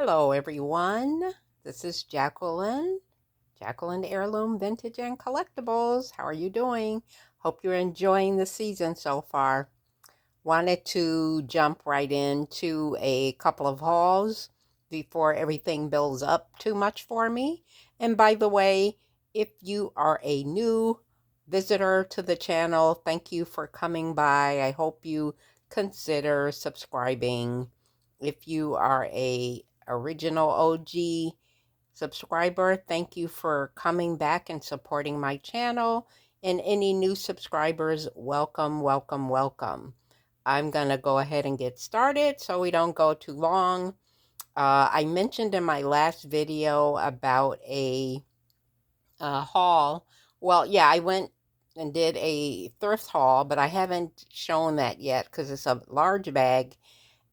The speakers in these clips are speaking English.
Hello, everyone. This is Jacqueline. Jacqueline Heirloom Vintage and Collectibles. How are you doing? Hope you're enjoying the season so far. Wanted to jump right into a couple of hauls before everything builds up too much for me. And by the way, if you are a new visitor to the channel, thank you for coming by. I hope you consider subscribing. If you are a original OG subscriber, thank you for coming back and supporting my channel. And any new subscribers, welcome, welcome, welcome. I'm going to go ahead and get started so we don't go too long. I mentioned in my last video about a haul. Well, yeah, I went and did a thrift haul, but I haven't shown that yet because it's a large bag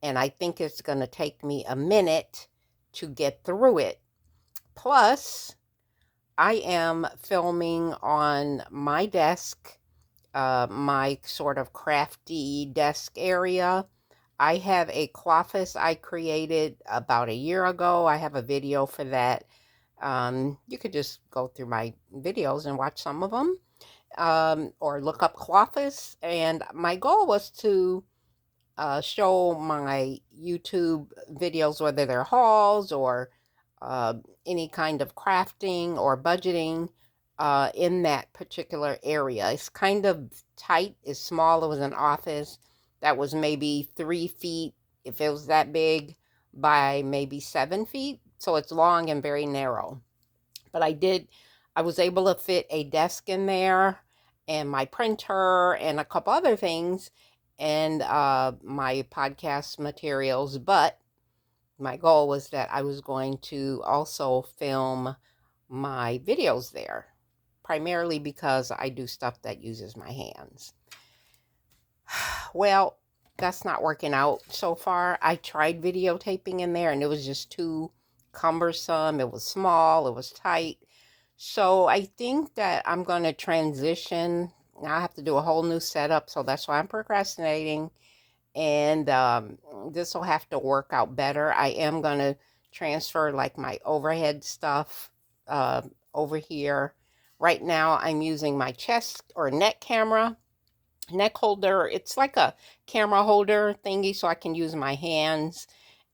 and I think it's going to take me a minute to get through it. Plus, I am filming on my desk, my sort of crafty desk area. I have a cloffice I created about a year ago. I have a video for that. You could just go through my videos and watch some of them, or look up cloffice. And my goal was to show my YouTube videos, whether they're hauls or uh, any kind of crafting or budgeting in that particular area. It's kind of tight, it's small. It was an office that was maybe 3 feet, if it was that big, by maybe 7 feet. So it's long and very narrow. But I was able to fit a desk in there and my printer and a couple other things and my podcast materials. But my goal was that I was going to also film my videos there, primarily because I do stuff that uses my hands. Well, that's not working out so far. I tried videotaping in there and it was just too cumbersome. It was small, it was tight. So I think that I'm going to transition. Now I have to do a whole new setup, so that's why I'm procrastinating. And this will have to work out better. I am going to transfer like my overhead stuff over here. Right now I'm using my chest or neck holder. It's like a camera holder thingy so I can use my hands.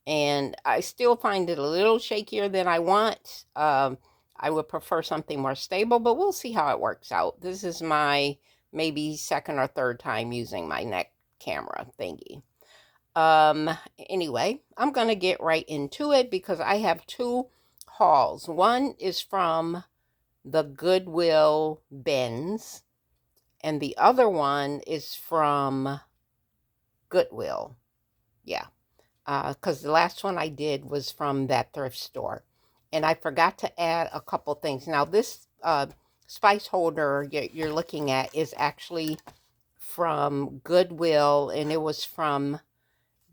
And I still find it a little shakier than I want. I would prefer something more stable, but we'll see how it works out. This is my maybe second or third time using my neck camera thingy. Anyway, I'm going to get right into it because I have two hauls. One is from the Goodwill bins, and the other one is from Goodwill. Yeah. Because the last one I did was from that thrift store. And I forgot to add a couple things. Now, this spice holder you're looking at is actually from Goodwill, and it was from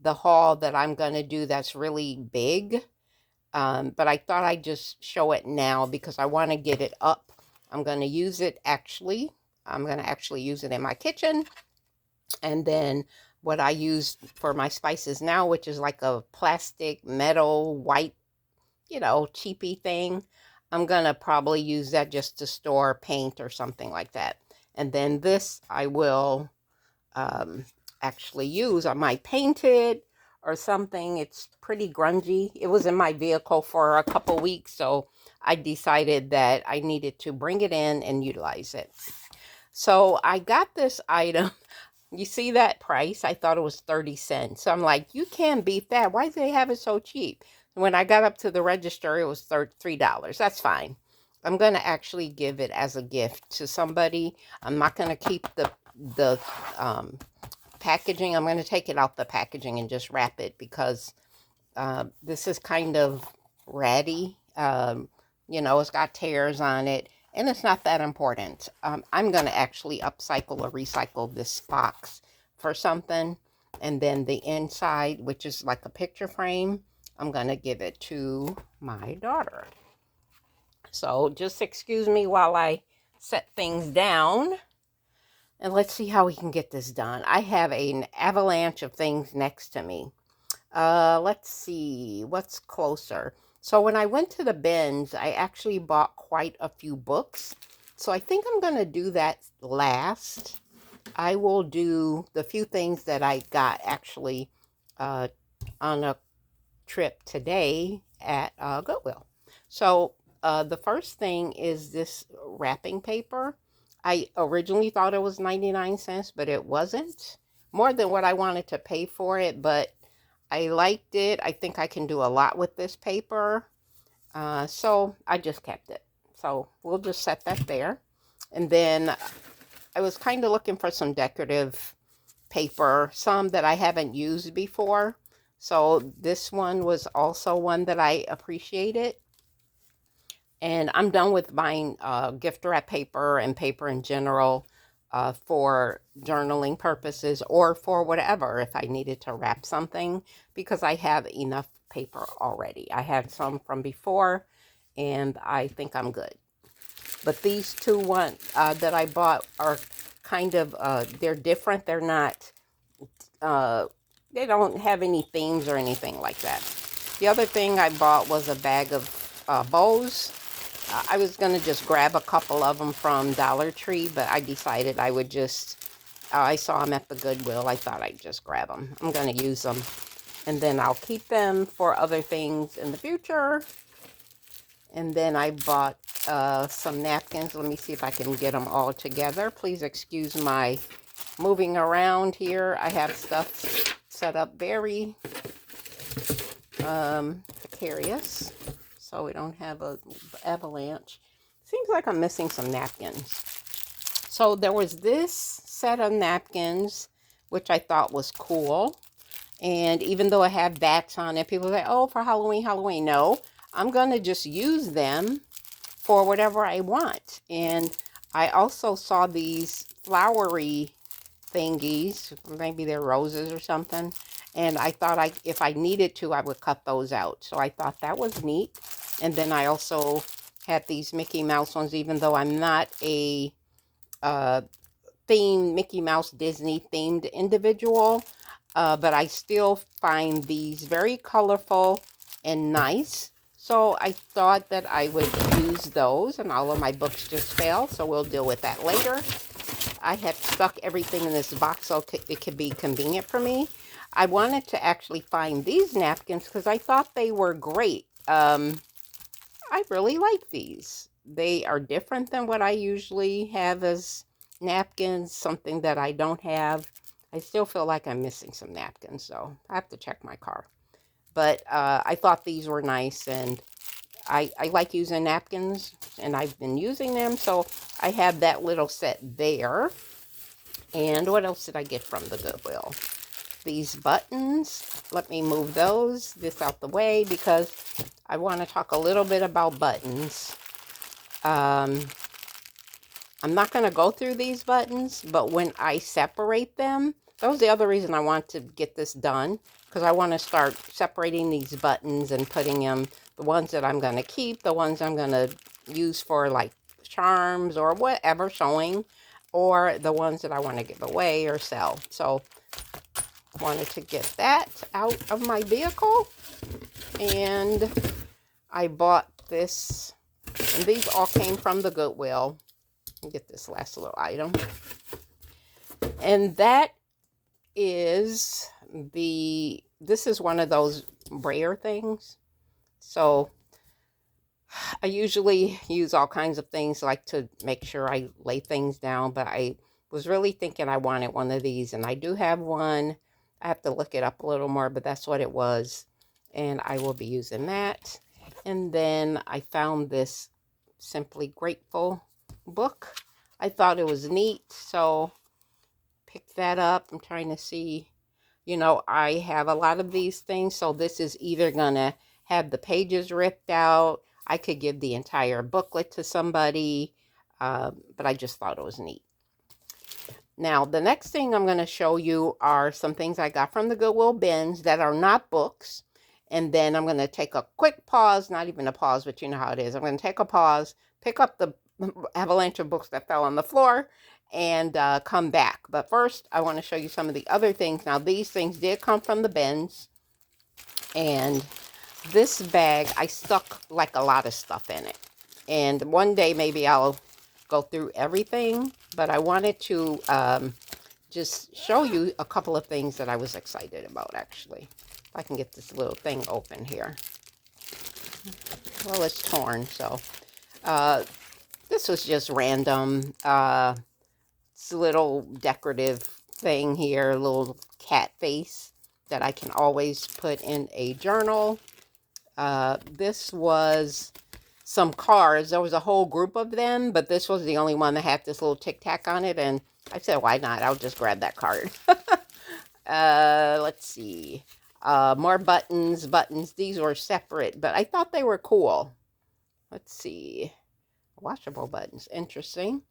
the haul that I'm going to do that's really big. But I thought I'd just show it now because I want to get it up. I'm going to use it actually. I'm going to actually use it in my kitchen. And then what I use for my spices now, which is like a plastic metal white, cheapy thing. I'm going to probably use that just to store paint or something like that. And then this I will actually use. I might paint it or something. It's pretty grungy. It was in my vehicle for a couple weeks, so I decided that I needed to bring it in and utilize it. So I got this item. You see that price? I thought it was 30 cents. So I'm like, you can't beat that. Why do they have it so cheap? When I got up to the register, it was $3. That's fine. I'm going to actually give it as a gift to somebody. I'm not going to keep the packaging. I'm going to take it out the packaging and just wrap it because this is kind of ratty. It's got tears on it. And it's not that important. I'm going to actually upcycle or recycle this box for something. And then the inside, which is like a picture frame, I'm going to give it to my daughter. So just excuse me while I set things down. And let's see how we can get this done. I have an avalanche of things next to me. Let's see, what's closer? So when I went to the bins, I actually bought quite a few books. So I think I'm going to do that last. I will do the few things that I got actually uh, on a trip today at Goodwill. So the first thing is this wrapping paper. I originally thought it was 99 cents, but it wasn't. More than what I wanted to pay for it, but I liked it. I think I can do a lot with this paper. So I just kept it. So we'll just set that there. And then I was kind of looking for some decorative paper, some that I haven't used before. So this one was also one that I appreciated. And I'm done with buying gift wrap paper and paper in general for journaling purposes or for whatever if I needed to wrap something because I have enough paper already. I had some from before and I think I'm good. But these two ones that I bought are kind of, they're different. They're not, uh, they don't have any themes or anything like that. The other thing I bought was a bag of bows. I was going to just grab a couple of them from Dollar Tree, but I decided I would just, I saw them at the Goodwill. I thought I'd just grab them. I'm going to use them. And then I'll keep them for other things in the future. And then I bought some napkins. Let me see if I can get them all together. Please excuse my moving around here. I have stuff set up very precarious so we don't have a avalanche. Seems like I'm missing some napkins. So there was this set of napkins, which I thought was cool. And even though I have bats on it, people say, oh, for Halloween, Halloween. No, I'm going to just use them for whatever I want. And I also saw these flowery thingies. Maybe they're roses or something. And I thought if I needed to, I would cut those out. So I thought that was neat. And then I also had these Mickey Mouse ones, even though I'm not a themed Mickey Mouse Disney themed individual. But I still find these very colorful and nice. So I thought that I would use those, and all of my books just fell, so we'll deal with that later. I had stuck everything in this box so it could be convenient for me. I wanted to actually find these napkins because I thought they were great. I really like these. They are different than what I usually have as napkins, something that I don't have. I still feel like I'm missing some napkins, so I have to check my car. But I thought these were nice, and I like using napkins, and I've been using them, so I have that little set there. And what else did I get from the Goodwill? These buttons. Let me move this out the way, because I want to talk a little bit about buttons. I'm not going to go through these buttons, but when I separate them, that was the other reason I want to get this done, because I want to start separating these buttons and putting them, the ones that I'm going to keep, the ones I'm going to use for like charms or whatever, sewing, or the ones that I want to give away or sell. So I wanted to get that out of my vehicle, and I bought this, and these all came from the Goodwill. Get this last little item, and that is this is one of those brayer things. So I usually use all kinds of things like to make sure I lay things down, but I was really thinking I wanted one of these, and I do have one. I have to look it up a little more, but that's what it was, and I will be using that. And then I found this Simply Grateful book. I thought it was neat, so picked that up. I'm trying to see, I have a lot of these things, so this is either gonna have the pages ripped out. I could give the entire booklet to somebody, but I just thought it was neat. Now, the next thing I'm going to show you are some things I got from the Goodwill bins that are not books. And then I'm going to take a quick pause, not even a pause, but you know how it is. I'm going to take a pause, pick up the avalanche of books that fell on the floor, and come back. But first, I want to show you some of the other things. Now, these things did come from the bins. And this bag, I stuck like a lot of stuff in it. And one day maybe I'll go through everything, but I wanted to just show you a couple of things that I was excited about, actually. If I can get this little thing open here. Well, it's torn, so. This was just random. It's a little decorative thing here, a little cat face that I can always put in a journal. This was some cards. There was a whole group of them, but this was the only one that had this little tic tac on it, and I said, why not? I'll just grab that card. Let's see. More buttons. These were separate, but I thought they were cool. Let's see. Washable buttons. Interesting.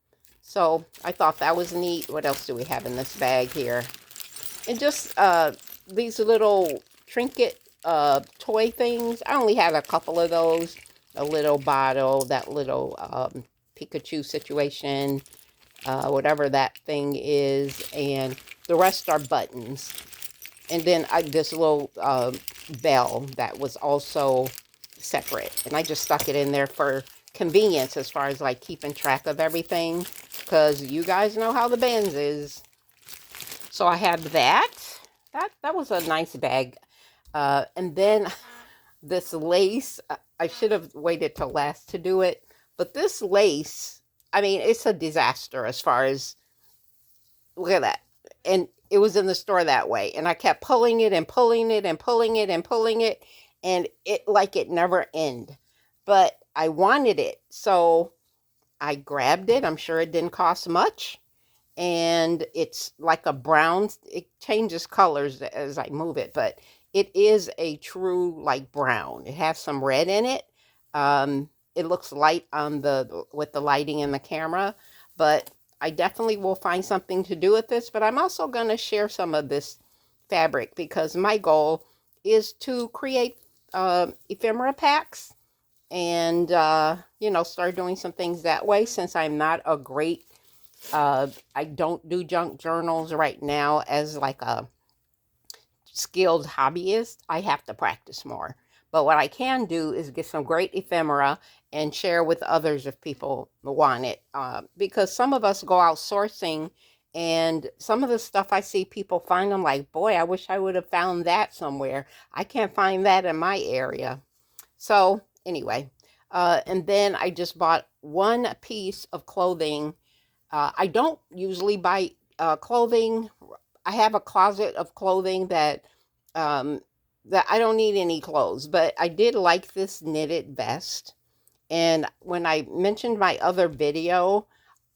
So I thought that was neat. What else do we have in this bag here? And just these little trinket toy things. I only had a couple of those. A little bottle, that little Pikachu situation, whatever that thing is, and the rest are buttons. And then this little bell that was also separate, and I just stuck it in there for convenience as far as like keeping track of everything, because you guys know how the Benz is. So I have that. That was a nice bag. And then this lace, I should have waited till last to do it, but this lace, I mean, it's a disaster as far as, look at that. And it was in the store that way, and I kept pulling it and pulling it and pulling it and pulling it, and it like it never ended. But I wanted it, so I grabbed it. I'm sure it didn't cost much, and it's like a brown. It changes colors as I move it, but it is a true like brown. It has some red in it. It looks light on with the lighting in the camera, but I definitely will find something to do with this. But I'm also going to share some of this fabric because my goal is to create ephemera packs and you know, start doing some things that way, since I'm not a great I don't do junk journals right now as like a skilled hobbyist. I have to practice more. But what I can do is get some great ephemera and share with others if people want it. Because some of us go out sourcing, and some of the stuff I see people find, I'm like, boy, I wish I would have found that somewhere. I can't find that in my area. So anyway, and then I just bought one piece of clothing. I don't usually buy clothing. I have a closet of clothing that that I don't need any clothes, but I did like this knitted vest. And when I mentioned my other video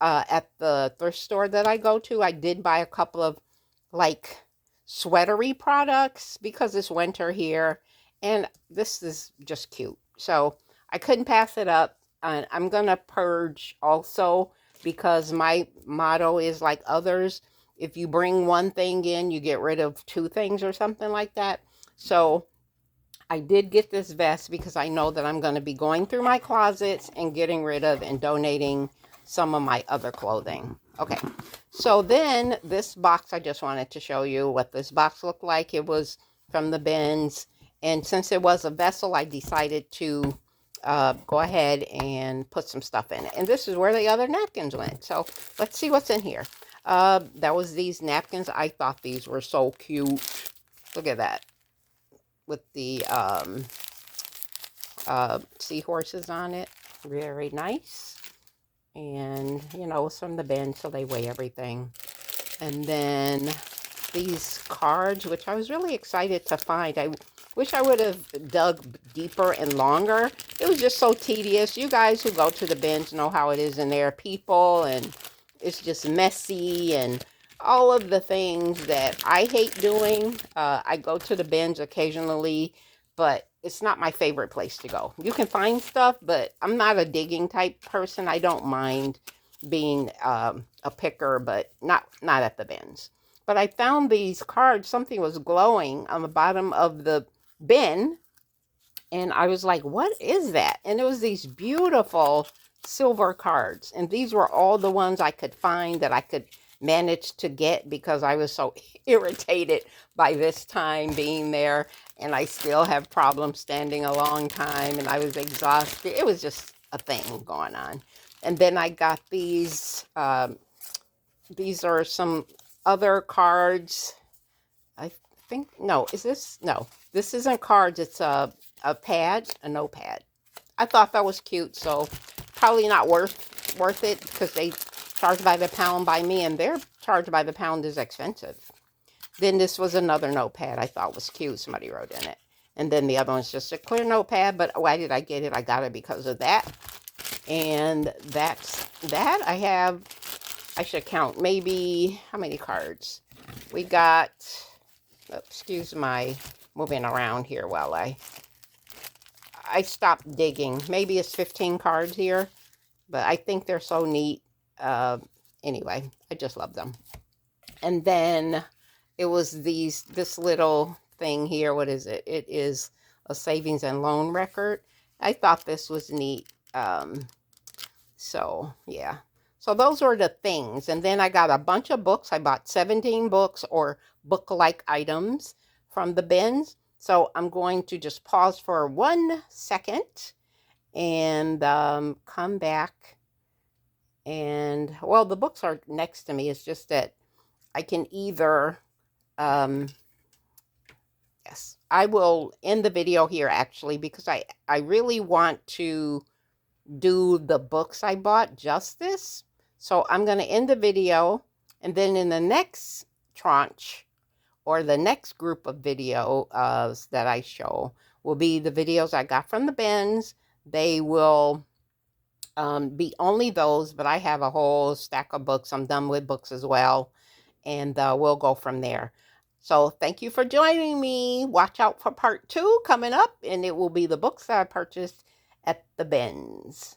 at the thrift store that I go to, I did buy a couple of like sweatery products because it's winter here, and this is just cute. So I couldn't pass it up. And I'm gonna purge also, because my motto is like others, if you bring one thing in, you get rid of two things or something like that. So I did get this vest because I know that I'm going to be going through my closets and getting rid of and donating some of my other clothing. Okay, so then this box, I just wanted to show you what this box looked like. It was from the bins, and since it was a vessel, I decided to go ahead and put some stuff in it. And this is where the other napkins went. So let's see what's in here. That was these napkins. I thought these were so cute. Look at that. With the seahorses on it. Very nice. And, you know, it's from the bin, so they weigh everything. And then these cards, which I was really excited to find. I wish I would have dug deeper and longer. It was just so tedious. You guys who go to the bins know how it is in there. People, and it's just messy and all of the things that I hate doing. I go to the bins occasionally, but it's not my favorite place to go. You can find stuff, but I'm not a digging type person. I don't mind being a picker, but not at the bins. But I found these cards. Something was glowing on the bottom of the bin, and I was like, what is that? And it was these beautiful silver cards, and these were all the ones I could find that I could managed to get because I was so irritated by this time being there, and I still have problems standing a long time, and I was exhausted. It was just a thing going on. And then I got these are some other cards. I think, no, is this? No, this isn't cards. It's a pad, a notepad. I thought that was cute, so probably not worth it because they charge by the pound by me, and their charge by the pound is expensive. Then this was another notepad I thought was cute. Somebody wrote in it. And then the other one's just a clear notepad, but why did I get it? I got it because of that. And that's that. I should count maybe, how many cards? We got, excuse my moving around here while I stopped digging. Maybe it's 15 cards here, but I think they're so neat. Anyway, I just love them. And then it was this little thing here. What is it? It is a savings and loan record. I thought this was neat. So yeah. So those were the things. And then I got a bunch of books. I bought 17 books or book-like items from the bins. So I'm going to just pause for 1 second and come back. And, well, the books are next to me. It's just that I can either, yes, I will end the video here actually because I really want to do the books I bought justice. So I'm going to end the video, and then in the next tranche or the next group of videos that I show will be the videos I got from the bins. They will be only those, but I have a whole stack of books. I'm done with books as well, and we'll go from there. So thank you for joining me. Watch out for part 2 coming up, and it will be the books that I purchased at the bins.